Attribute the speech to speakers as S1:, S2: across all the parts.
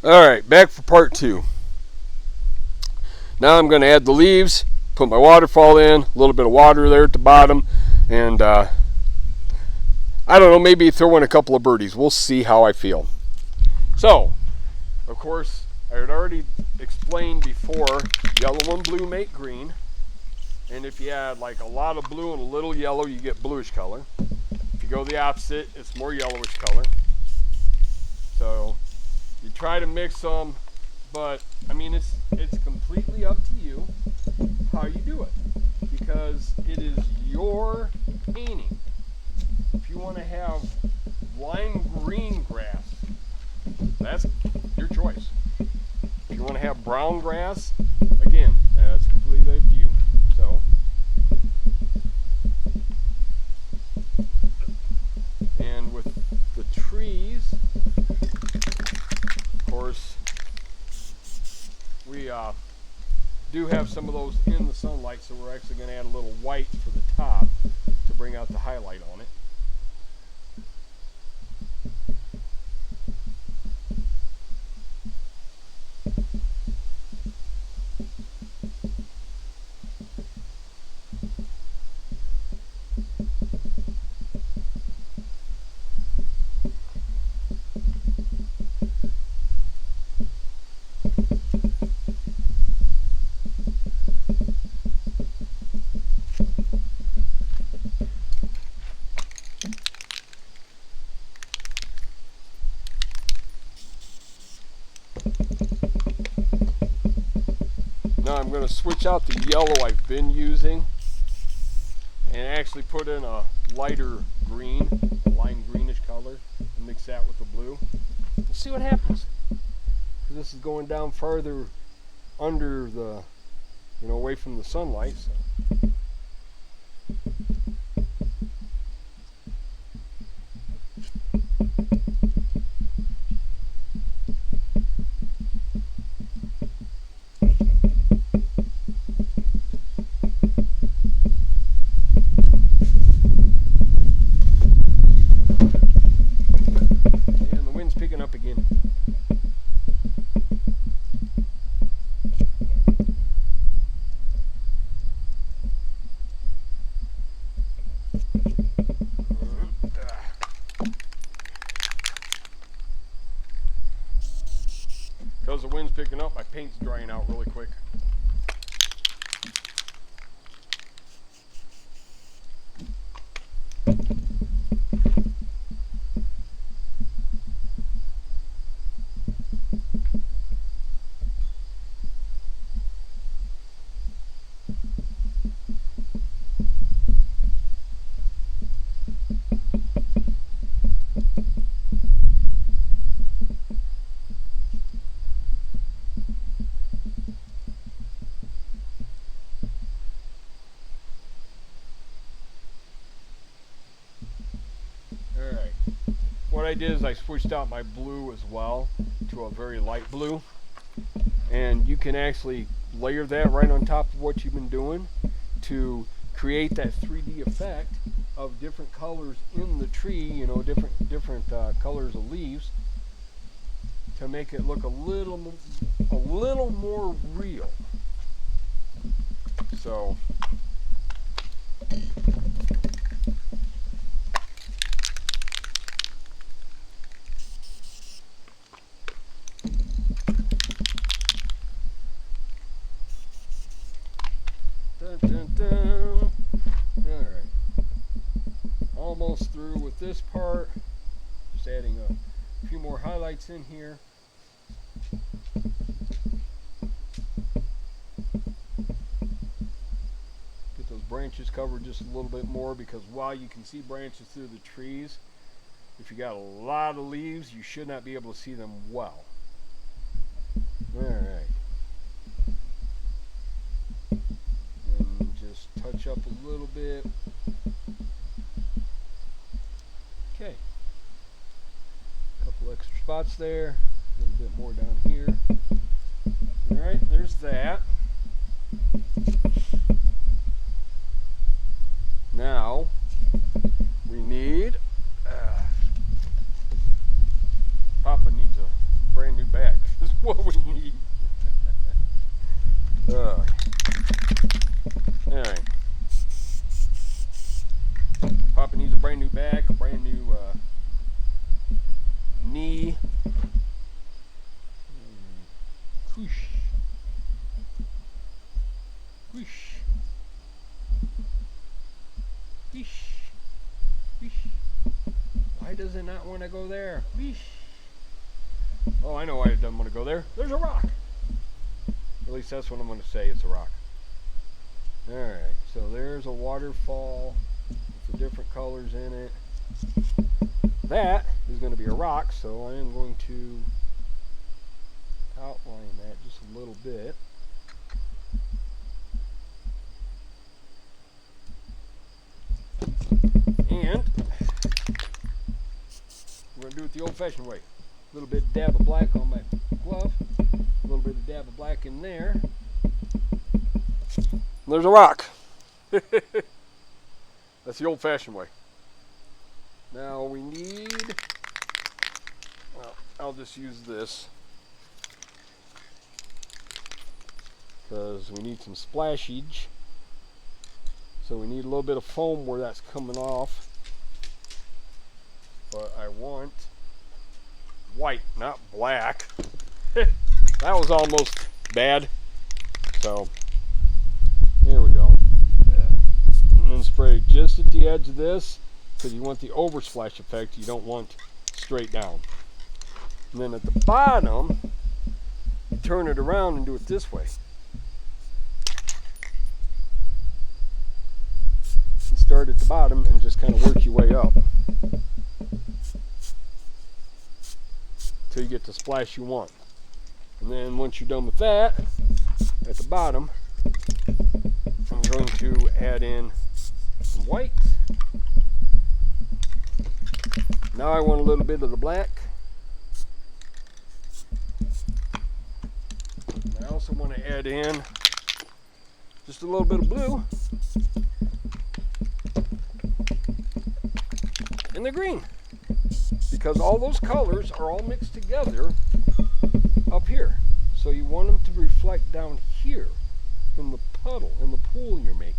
S1: Alright, back for part 2. Now I'm going to add the leaves, put my waterfall in, a little bit of water there at the bottom, and I don't know, maybe throw in a couple of birdies. We'll see how I feel. So, of course, I had already explained before, yellow and blue make green. And if you add like a lot of blue and a little yellow, you get bluish color. If you go the opposite, it's more yellowish color. So you try to mix them, but I mean it's completely up to you how you do it, because it is your painting. If you want to have lime green grass, that's your choice. If you want to have brown grass, again, that's completely up to you. So, and with the trees, of course, we do have some of those in the sunlight, so we're actually going to add a little white for the top to bring out the highlight on it. Now I'm going to switch out the yellow I've been using and actually put in a lighter green, a lime greenish color, and mix that with the blue. Let's see what happens. This is going down farther under the, away from the sunlight. So. Picking up again. Because the wind's picking up, my paint's drying out really quick. Alright, what I did is I switched out my blue as well to a very light blue, and you can actually layer that right on top of what you've been doing to create that 3D effect of different colors in the tree, different colors of leaves, to make it look a little more real. So dun, dun, dun. All right, almost through with this part. Just adding a few more highlights in here. Get those branches covered just a little bit more, because while you can see branches through the trees, if you got a lot of leaves, you should not be able to see them well. All right. And just touch up a little bit. Okay. A couple extra spots there. A little bit more down here. All right, there's that. Now we need Papa needs a brand new bag. want to go there. Weesh. Oh, I know why it doesn't want to go there. There's a rock. At least that's what I'm going to say. It's a rock. Alright, so there's a waterfall with the different colors in it. That is going to be a rock, so I am going to outline that just a little bit. And we're going to do it the old-fashioned way. A little bit of dab of black on my glove, a little bit of dab of black in there. There's a rock. That's the old-fashioned way. Now we need, well, I'll just use this because we need some splashage. So we need a little bit of foam where that's coming off. But I want white, not black. That was almost bad. So there we go. And then spray just at the edge of this because you want the oversplash effect. You don't want straight down. And then at the bottom, you turn it around and do it this way. And start at the bottom and just kind of work your way up till you get the splash you want. And then once you're done with that, at the bottom, I'm going to add in some white. Now I want a little bit of the black. And I also want to add in just a little bit of blue and the green, because all those colors are all mixed together up here. So you want them to reflect down here in the puddle, in the pool you're making.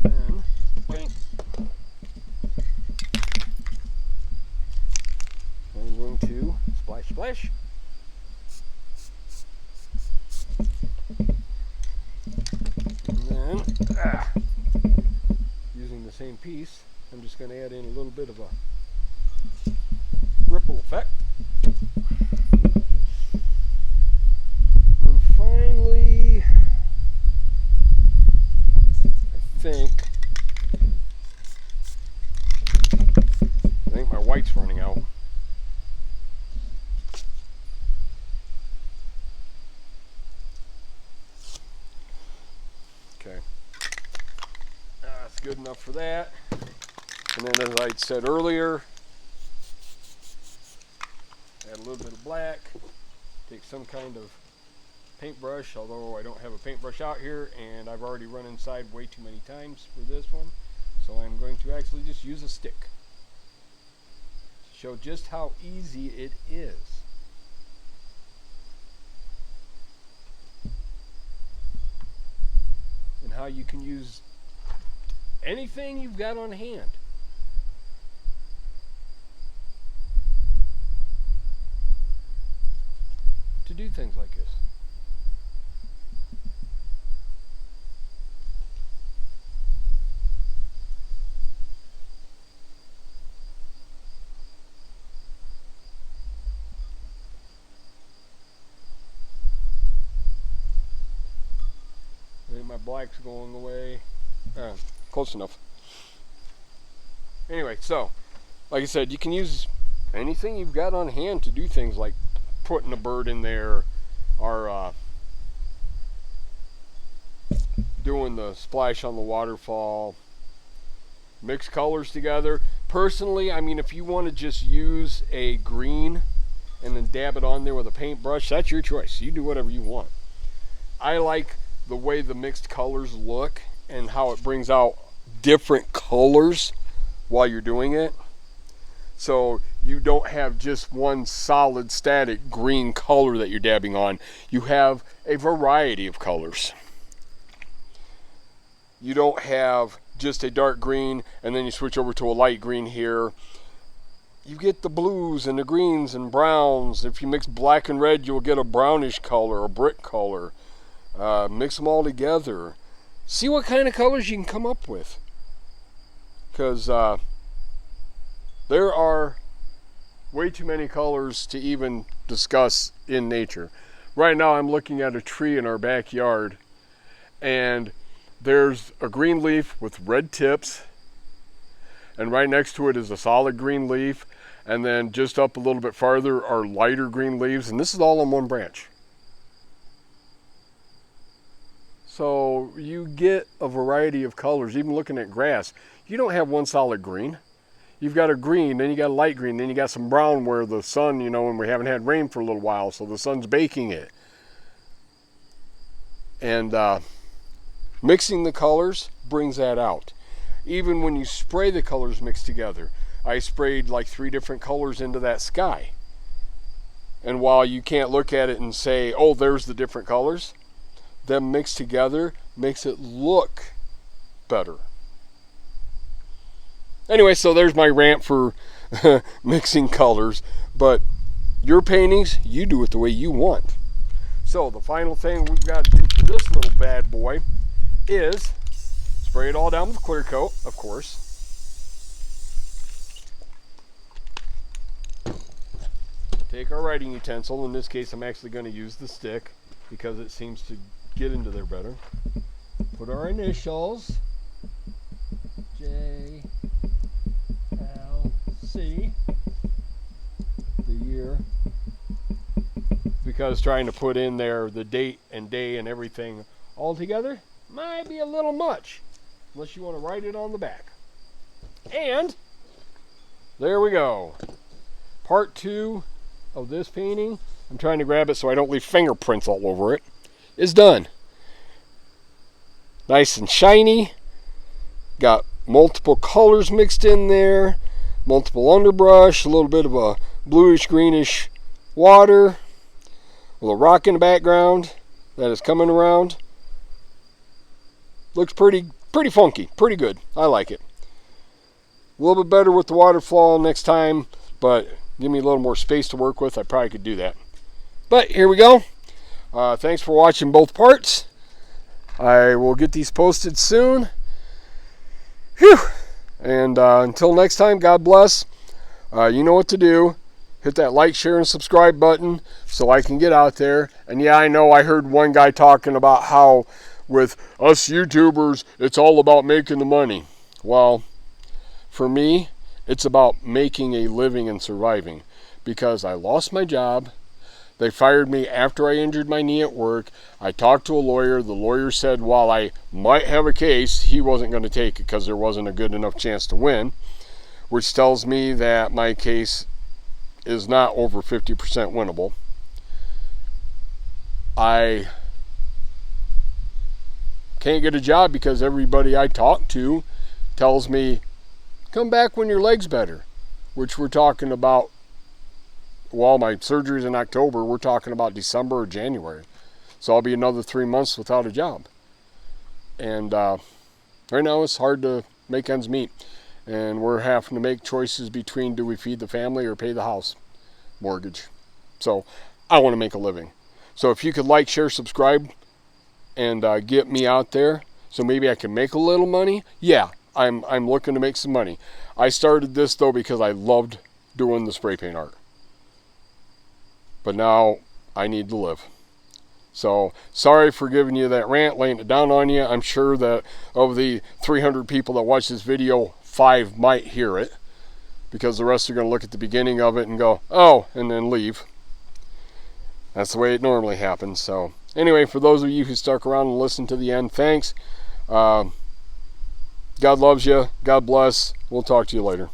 S1: Then, bang. I'm going to splash, splash. And then, using the same piece, I'm just going to add in a little bit of a ripple effect. And finally, I think my white's running out. Okay. That's good enough for that. And then, as I said earlier, add a little bit of black. Take some kind of paintbrush, although I don't have a paintbrush out here, and I've already run inside way too many times for this one. So I'm going to actually just use a stick to show just how easy it is. And how you can use anything you've got on hand. To do things like this. I think my black's going away. Close enough. Anyway, so, like I said, you can use anything you've got on hand to do things like putting a bird in there, or doing the splash on the waterfall, mix colors together. Personally, I mean, if you want to just use a green and then dab it on there with a paintbrush, that's your choice. You do whatever you want. I like the way the mixed colors look and how it brings out different colors while you're doing it. So you don't have just one solid static green color that you're dabbing on. You have a variety of colors. You don't have just a dark green and then you switch over to a light green here. You get the blues and the greens and browns. If you mix black and red, you'll get a brownish color, a brick color. mix them all together. See what kind of colors you can come up with. Because there are way too many colors to even discuss in nature. Right now I'm looking at a tree in our backyard, and there's a green leaf with red tips, and right next to it is a solid green leaf, and then just up a little bit farther are lighter green leaves, and this is all on one branch. So you get a variety of colors. Even looking at grass, you don't have one solid green. You've got a green, then you got a light green, then you got some brown where the sun, you know, and we haven't had rain for a little while, so the sun's baking it. And mixing the colors brings that out. Even when you spray the colors mixed together, I sprayed like 3 different colors into that sky. And while you can't look at it and say, oh, there's the different colors, them mixed together makes it look better. Anyway, so there's my rant for mixing colors, but your paintings, you do it the way you want. So the final thing we've got to do for this little bad boy is spray it all down with clear coat, of course. Take our writing utensil. In this case, I'm actually going to use the stick because it seems to get into there better. Put our initials, JLC, the year, because trying to put in there the date and day and everything all together might be a little much, unless you want to write it on the back. And there we go. Part 2 of this painting, I'm trying to grab it so I don't leave fingerprints all over it, is done. Nice and shiny. Got multiple colors mixed in there, multiple underbrush, a little bit of a bluish greenish water, with a rock in the background that is coming around. Looks pretty funky, pretty good. I like it. A little bit better with the waterfall next time, but give me a little more space to work with. I probably could do that. But here we go. Thanks for watching both parts. I will get these posted soon. Whew. And until next time, God bless. You know what to do. Hit that like, share, and subscribe button so I can get out there. And yeah, I know I heard one guy talking about how with us YouTubers, it's all about making the money. Well, for me, it's about making a living and surviving, because I lost my job. They fired me after I injured my knee at work. I talked to a lawyer. The lawyer said while I might have a case, he wasn't going to take it because there wasn't a good enough chance to win, which tells me that my case is not over 50% winnable. I can't get a job because everybody I talk to tells me, come back when your leg's better, which we're talking about. Well, my surgery's in October. We're talking about December or January. So I'll be another 3 months without a job. And right now it's hard to make ends meet. And we're having to make choices between, do we feed the family or pay the house mortgage? So I want to make a living. So if you could like, share, subscribe, and get me out there so maybe I can make a little money. Yeah, I'm looking to make some money. I started this though because I loved doing the spray paint art. But now I need to live. So sorry for giving you that rant, laying it down on you. I'm sure that of the 300 people that watch this video, 5 might hear it, because the rest are going to look at the beginning of it and go, oh, and then leave. That's the way it normally happens. So anyway, for those of you who stuck around and listened to the end, thanks. God loves you. God bless. We'll talk to you later.